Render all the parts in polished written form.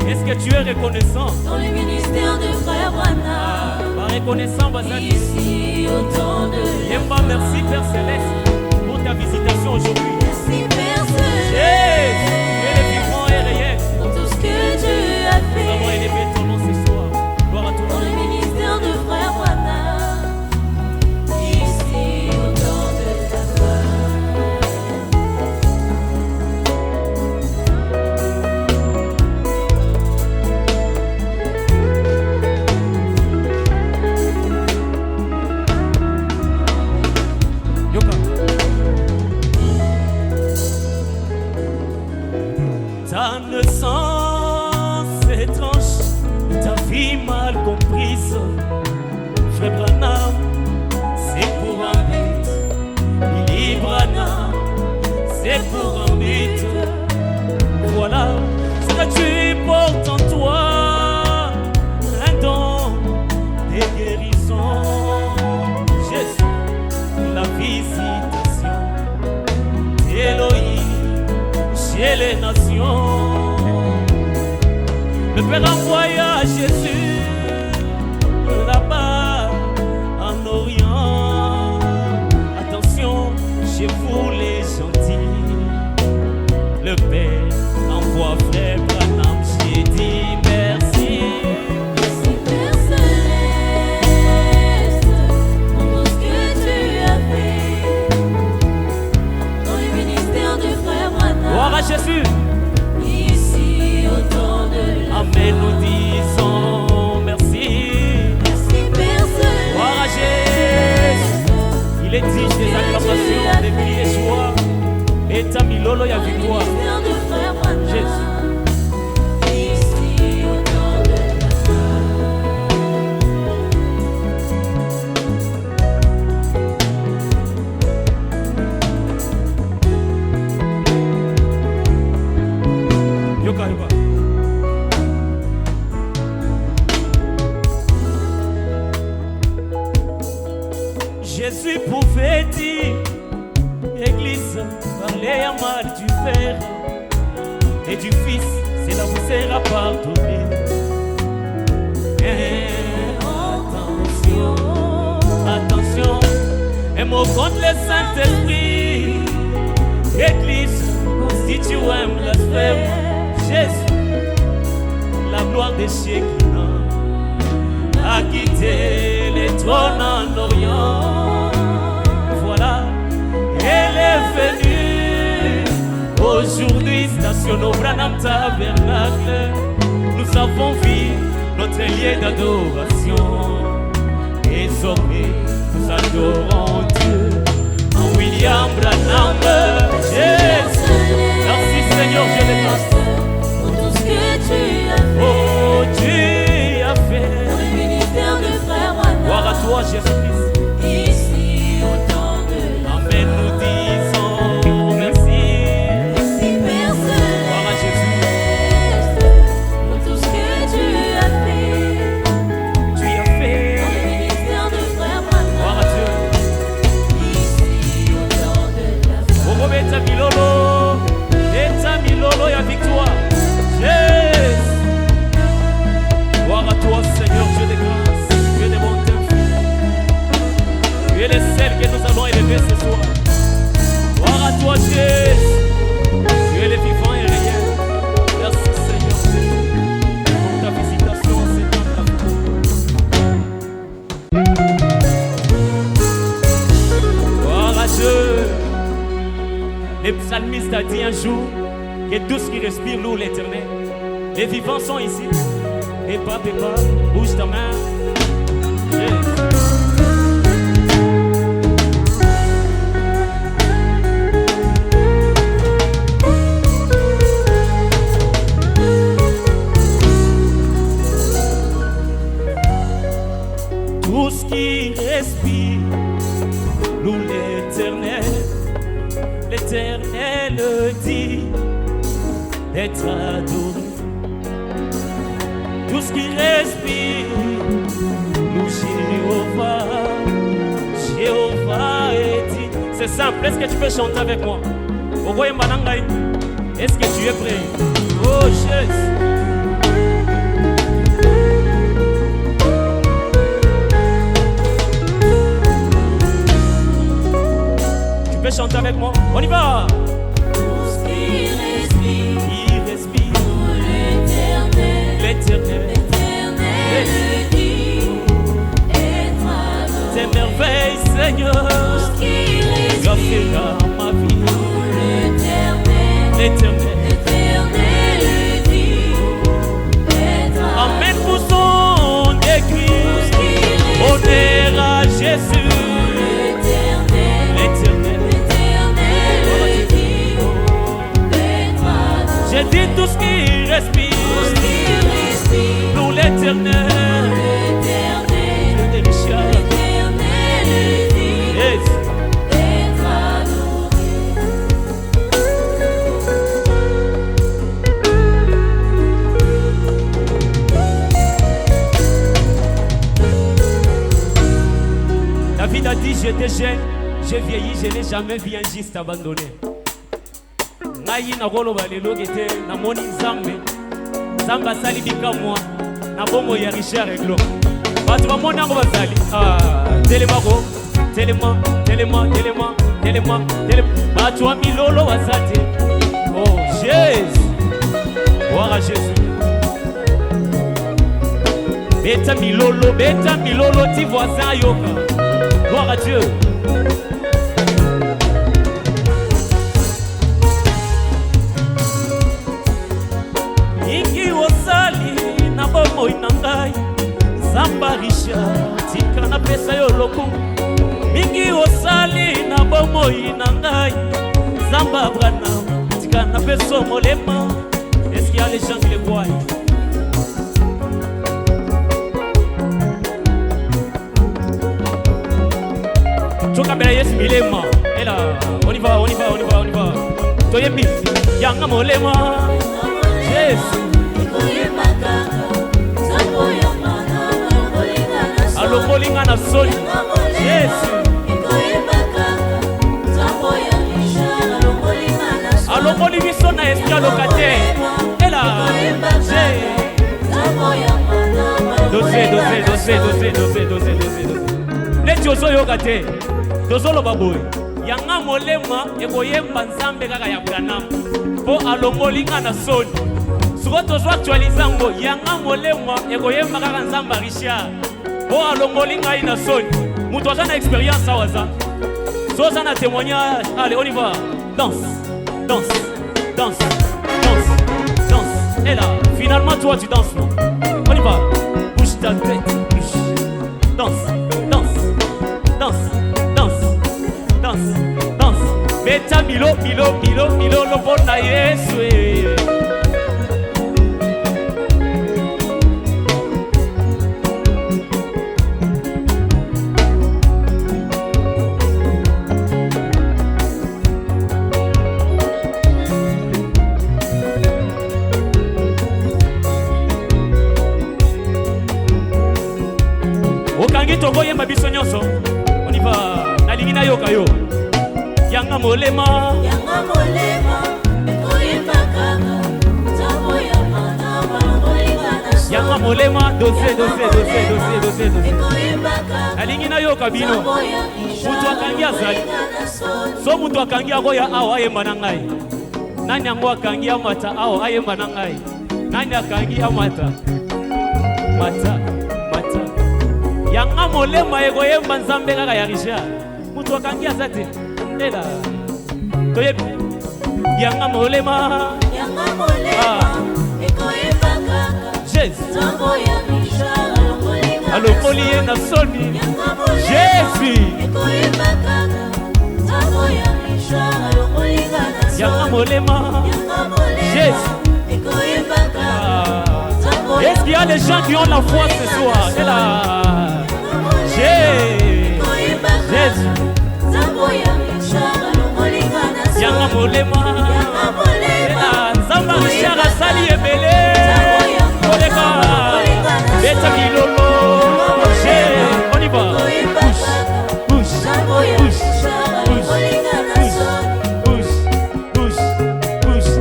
Est-ce que tu es reconnaissant? Dans le ministère de Frère Branham. Reconnaissant, ici au temps de la merci Père Céleste pour ta visitation aujourd'hui. Merci Père Céleste. Jésus, tu es le vivant et réel. Pour tout ce que tu as fait. Nous allons élever ton nom ce soir. Gloire à toi. Dans le ministère de Frère Branham. Ici au temps de la ta naissance étrange, ta vie mal comprise, Frère Branham, c'est pour un but. Billy Branham, c'est pour un but. Voilà ce que tu portes en toi, un don de guérison. Jésus, la visitation d'Élohim chez les nations. Le Père envoya Jésus là-bas en Orient. Attention, chez vous les gentils. Le Père envoie Frère Branham. J'ai dit merci. Merci Père Céleste pour tout ce que tu as fait. Dans le ministère de Frère Branham. Gloire à Jésus. Ici au temps de la Amen, nous disons merci. Merci Père Céleste. Gloire à Jésus. Il est digne des acclamations, des cris et joie. Et ta milolo ya victoire. Ministère de Frère Branham. Jésus. Ici au temps de Yoka, yoka. Jésus pouvait dire, Église, parlez à mal du Père et du Fils, cela vous sera pardonné. Mais attention, attention, un mot contre le Saint-Esprit. Église, si tu aimes la blasphème, Jésus, la gloire des Shekinah, a quitté les trônes en Orient. Voilà, elle est venue. Aujourd'hui, station au Branham Tabernacle. Nous avons vu notre lieu d'adoration. Désormais, nous adorons Dieu en William Branham. Jésus, merci Seigneur, je le grâce pour tout ce que tu as fait. Oh, tu as fait. Dans le ministère de Frère Branham. Gloire à toi, Jésus-Christ. Ici au temps de la Amen, nous disons merci. Merci Père Céleste. Gloire à Jésus. Pour tout ce que tu as fait. Tu as fait. Dans le ministère de Frère Branham. Gloire à Dieu. Ici au temps de la Oh, Beta Milolo. Beta Milolo, ya victoire. Jésus. Gloire à toi, Seigneur, Dieu de grâce. Dieu de bonté. Tu es le seul que nous allons élever ce soir. Gloire à toi, Jésus. Tu es le vivant et réel. Merci, Seigneur Jésus, pour ta visitation en ces temps. Gloire à Dieu. Le psalmiste a dit un jour que tout ce qui respire loue l'Éternel. Les vivants sont ici. Et pas, bouge ta main. Jésus. Tout ce qui respire loue l'Éternel. L'Éternel dit d'être adoré. Tout ce qui respire loue Jéhovah. Jéhovah est dit. C'est simple, est-ce que tu peux chanter avec moi? Est-ce que tu es prêt? Oh Jésus. avec moi. On y va. Tout ce qui respire, Il respire. pour l'éternel. L'éternel. L'éternel le dit, être adoré. Tes merveilles, Seigneur. Tout ce qui Tu as fait respire, dans ma vie. pour l'éternel. L'éternel. L'éternel le dit, être Amen adoré. pour son écrit. Tout ce qui respire, Honneur à Jésus. l'éternel. L'éternel. L'éternel le dit, être adoré. J'ai dit tout ce qui respire. Tout ce qui respire, Pour l'éternel. l'éternel. Des Richard. L'éternel le dit, Yes. être adoré. David a dit j'étais jeune, j'ai vieilli, je n'ai jamais vu un juste abandonné. Ngai na koloba lelo kete na moni nzambe. Nzambe asali bikamwa na bongo ya Richard Eglo. Batu bamoni yango bazali. Telema ko, telema, telema, telema, telema, telema. Batu wa milolo bazate. Oh Jésus. Gloire à Jésus. Beta milolo, ti voisin yoka. Gloire à Dieu. Ingi osali na bomoi na ngai. Zamba Richard, tika na pesa yo lokungu. Mingi osali na bomoi na ngai. Zamba Abraham, tika na pesa molema. Est-ce qu'il y a les gens qui le voient? Chokabela Yesu milema. Et là, on y va. Toyebi, yanga molema. Jésus. Alokolinga na soli. Jésus. Alokoli biso na esprit alocataire. Et là, Dosé. Neti ozoyoka te. Tozoloba boye. Yanga molema ekoyemba nzambe kaka ya Branham. Po alongolinga na soni. Soko tozo actualize ngo yanga molema ekoyemba kaka nzambe Richard. Po alongolinga ina soni. Mutu aza na expérience awaza. Soza na témoignage. Allez, on y va. Danse. Et là, finalement toi tu danses. Non? On y va. Bouge ta tête. Bouge. Danse. Beta milo lopona Yesu. Okangi toko yemba biso nyonso. On y va. Nalingi na yoka yo. Yanga molema, yanga molema, dosé. Nalingi na yoka bino. Mutu akangi azali. So mutu akangi akoya awa ayemba na ngai. Nani yango akangi amata awa ayemba na ngai. Nani akangi amata? Mata. Yanga molema ekoyemba nzambe kaka ya Richard. Mutu akangi azate. Ela. Toyebi. Yanga molema. ekoyemba kaka. Jésus. Nzambo ya Richard Alokoli ye na soni. Jésus. ekoyemba kaka. Nzambo ya Richard alokolinga na soni. Yanga molema. Jésus. ekoyemba kaka. Nzambo ya Est-ce qu'il y a des gens qui ont la foi ce soir? Et là. Jésus. Nzambo ya Richard alokolinga na soni. Yanga molema. Nzamba Richard asali ebele. Koleka. Beta milolo. On y va. Bouge.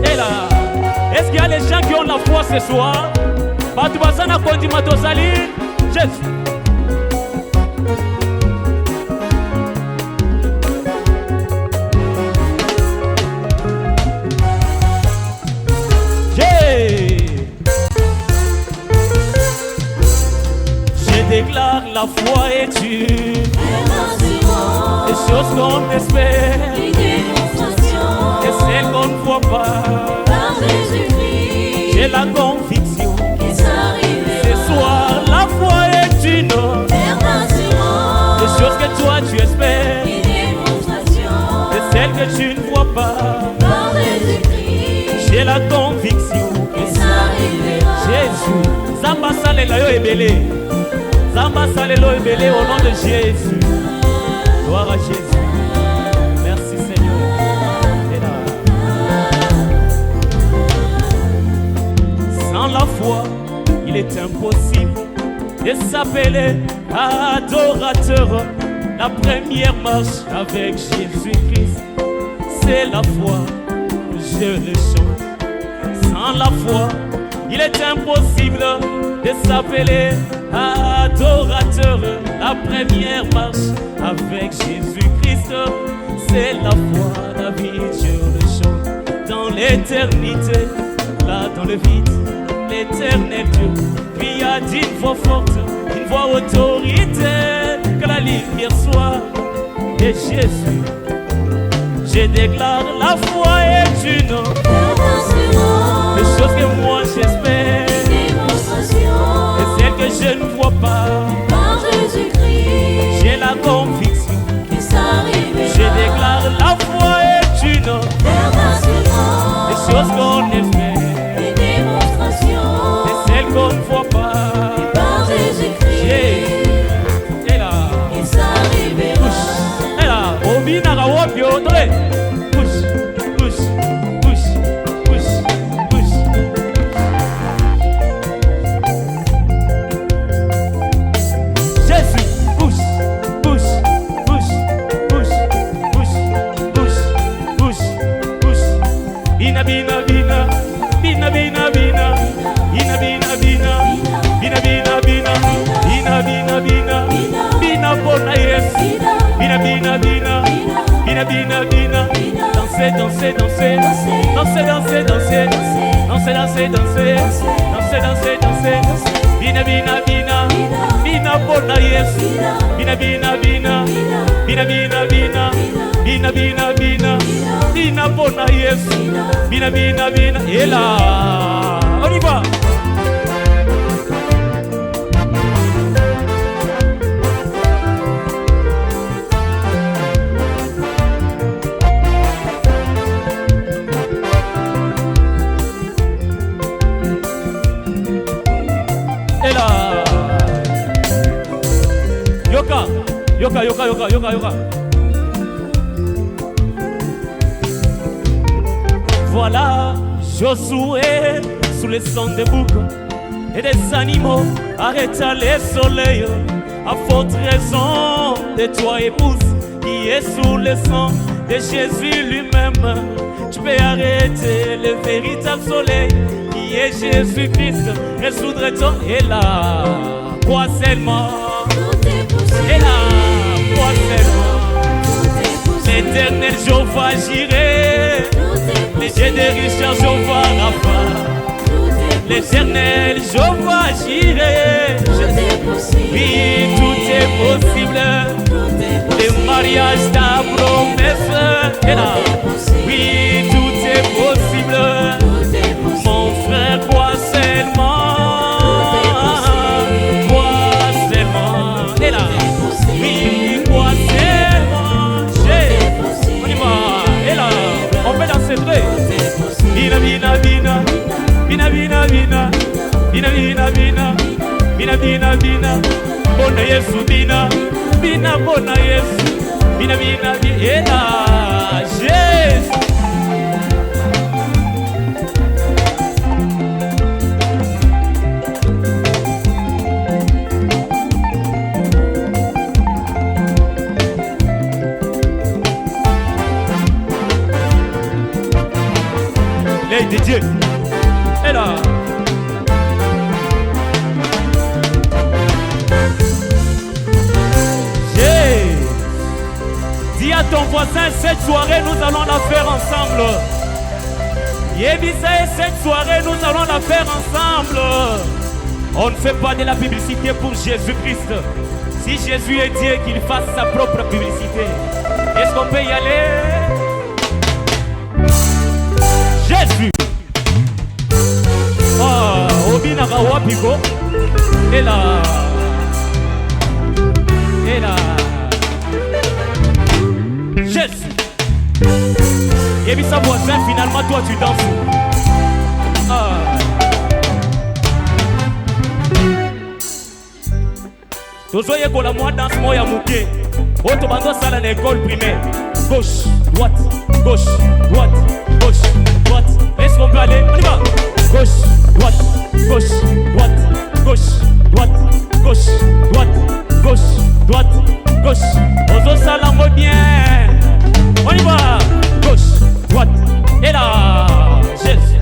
Et là. Est-ce qu'il y a les gens qui ont la foi ce soir? Batu basana kondi matosali. Jésus. la foi est une Frère d'assurance, des choses qu'on espère une démonstration et celles qu'on ne voit pas. par Jésus-Christ J'ai la conviction qui s'arrivera. ce soir la foi est une Frère d'assurance, des choses que toi tu espères une démonstration et celles que tu ne vois pas. par Jésus-Christ J'ai la conviction que qui s'arrivera. Jésus Zamba salela yo ebele Zamba salelo ebele au nom de Jésus. Gloire à Jésus. Merci Seigneur. Et là. Sans la foi, il est impossible de s'appeler adorateur. La première marche avec Jésus-Christ, c'est la foi. Je le chante. Sans la foi, il est impossible de s'appeler adorateur. La première marche avec Jésus-Christ, c'est la foi. David, je le chante. Dans l'éternité, là dans le vide, l'éternel Dieu cria d'une voix forte, une voix autoritaire, que la lumière soit. Et Jésus, je déclare la foi est une Frère d'assurance, des choses que moi j'espère une démonstration et celles que je ne vois pas. par Jésus-Christ J'ai la conviction, qui s'arrivera. je déclare la foi est une Frère d'assurance, des choses qu'on espère une démonstration et celles qu'on ne voit pas. par Jésus-Christ Et là, qui s'arrivera. et là, au binara wapi Audrey. Push, push, push, push, push. Jésus, push, push, push, push, push, push, push, push. Bina, bina, bina, bina, bina, bina, bina, bina, bina, bina, bina, bina, bina, bina, bina, bina, bona Yesu. Bina, bina, bina, bina, bina, bina. Danser, danser, danser, danser, danser, danser, danser, danser, danser, danser, danser, danser. Bina, bina, bina, bina, bona Yesu. Bina, bina, bina, bina, bina, bina, bina, bina, bina, bina, bona Yesu. Bina, bina, bina. Et là, on y va. Et là, yoka, yoka, yoka, yoka, yoka, yoka. Voilà Josué sous les sons des boucs et des animaux arrêta les soleils. À forte raison de toi épouse qui est sous le sang de Jésus lui-même. Tu peux arrêter le véritable soleil qui est Jésus-Christ. Résoudre ton et là, quoi seulement. Tout est possible. Et là, quoi seulement. Tout est possible. L'éternel Jéhovah j'irai. Tout est Les possible. dieux de Richard Jéhovah Rapha. Tout est possible. L'éternel Jéhovah j'irai. Tout est possible. Oui, tout est possible. Tout est possible. Le mariage ta promesse est là. Oui, tout est possible. Tout est possible. Mon frère, quoi seulement. Quoi seulement. Et là. Oui, quoi seulement. On y va. Et là, on peut danser vrai. Bina, bina, bina. Bina, bina, bina. Bina, bina, bina. Bina, bina, bina. Bona Yesu, bina. Bina, bona Yesu. Bina, bina, bina. Et là, Jésus. L'œil de Dieu. Et là. Dis à ton voisin, cette soirée, nous allons la faire ensemble. Yébisa, cette soirée, nous allons la faire ensemble. On ne fait pas de la publicité pour Jésus-Christ. Si Jésus est Dieu, qu'il fasse sa propre publicité. Est-ce qu'on peut y aller? Jésus. Oh, Obina Rawapiko. Et là. Et là. Jésus. Et puis sa voisin, finalement, toi tu danses. Ah. Tozoye kola moi danse moya muke. Oto bando sala na école primaire. Gauche, droite, gauche, droite, gauche, droite. Est-ce qu'on peut aller? On y va. Gauche, droite, gauche, droite, gauche, droite, gauche, droite, gauche, droite, gauche. Ozo sala mo bien. On y va. Gauche, droite. Et là, Jésus.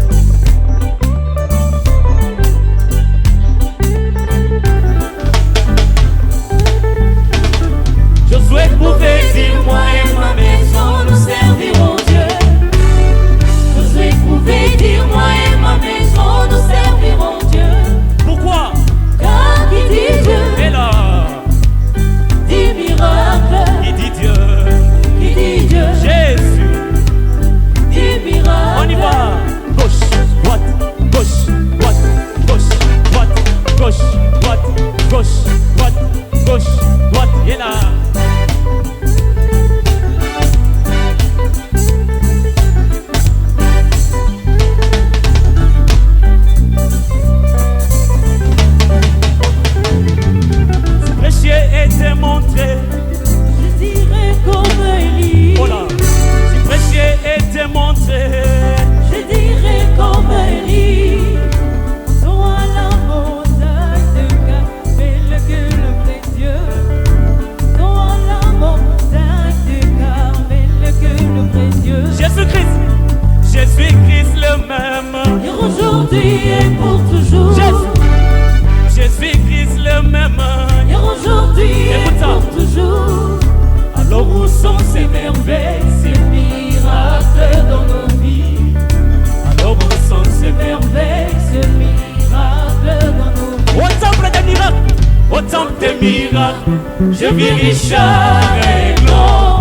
Josué pouvait dire moi et ma maison nous servirons Dieu. Josué pouvait dire moi et ma maison nous servirons Dieu. Pourquoi? Car qui dit Dieu Et là, dit miracle. qui dit Dieu? Qui dit Dieu Jésus. dit miracle. On y va. Gauche, droite, gauche, droite, gauche, droite, gauche, droite, gauche, droite, gauche, droite. Et là. Si prêcher et démontrer. Je dirais comme Élie. Voilà. Si prêcher et démontrer. Je dirais comme Élie. Montons à la montagne de Carmel que le vrai Dieu. Montons à la montagne de Carmel que le vrai Dieu. Jésus-Christ. Jésus-Christ le même. Hier, aujourd'hui et pour toujours. Jésus-Christ le même. Hier, aujourd'hui et Écoute ça. pour toujours. Alors où sont ces Ces merveilles? merveilles, ces miracles dans nos vies. Alors où sont ces Ces merveilles? merveilles, ces miracles dans nos vies. Au temple des miracles, au temple des miracles, je vis Richard et Glon.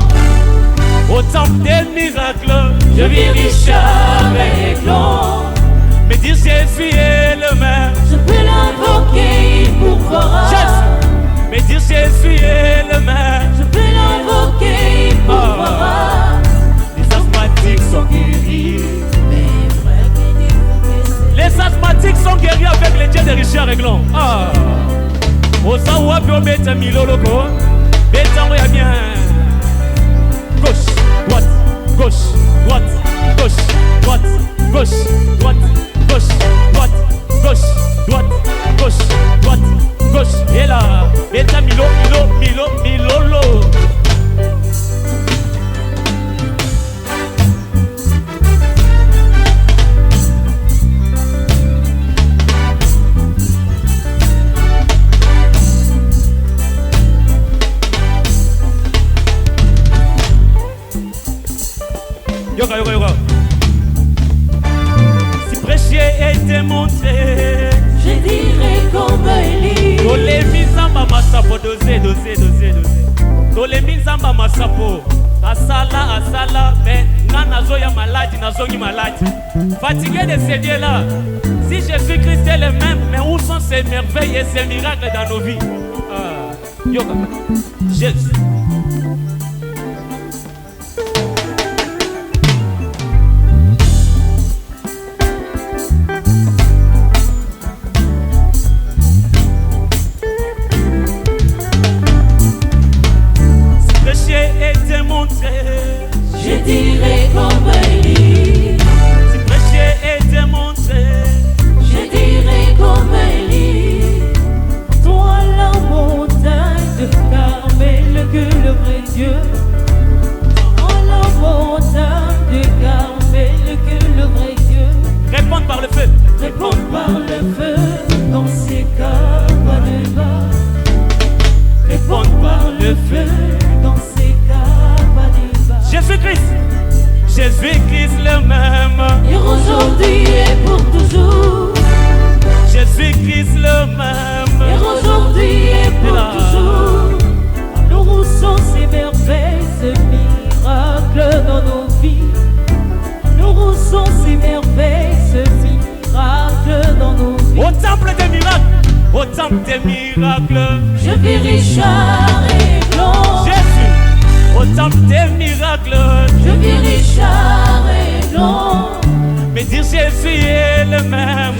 Au temple des miracles, je vis Richard et Glon. Mais dire Jésus est le même. Je peux l'invoquer, il pourvoira. Jésus. Mais dire Jésus est le même. Je peux l'invoquer, il pourvoira. Les asthmatiques sont guéris. Mais vrai qu'il dit que Les asthmatiques sont guéris avec les dieux de Richard et Glon. Ah. Osawa bio beta miloloko. Beta moya bien. Gauche, droite, gauche, droite, gauche, droite, gauche, droite, gauche, droite, gauche, droite, gauche, droite, gauche. Et là, beta milo, milolo. Yoga. Si prêcher et démontrer. je dirais comme Élie. Tolemi nzamba masapo doze. Tolemi nzamba masapo. Asala, mais nana zoya malade, nazongi malade. Fatigué de ces dieux-là. Si Jésus-Christ est le même, mais où sont ces merveilles et ces miracles dans nos vies? Ah. Yoga. Jésus. Je dirais comme Élie. Si prêcher et démontrer. Je dirais comme Élie. Toi la montagne de Carmel que le vrai Dieu. temple des miracles. Je vis Richard et Blanc. Jésus, au temple des miracles. Je vis Richard et Blanc. Mais dire Jésus est le même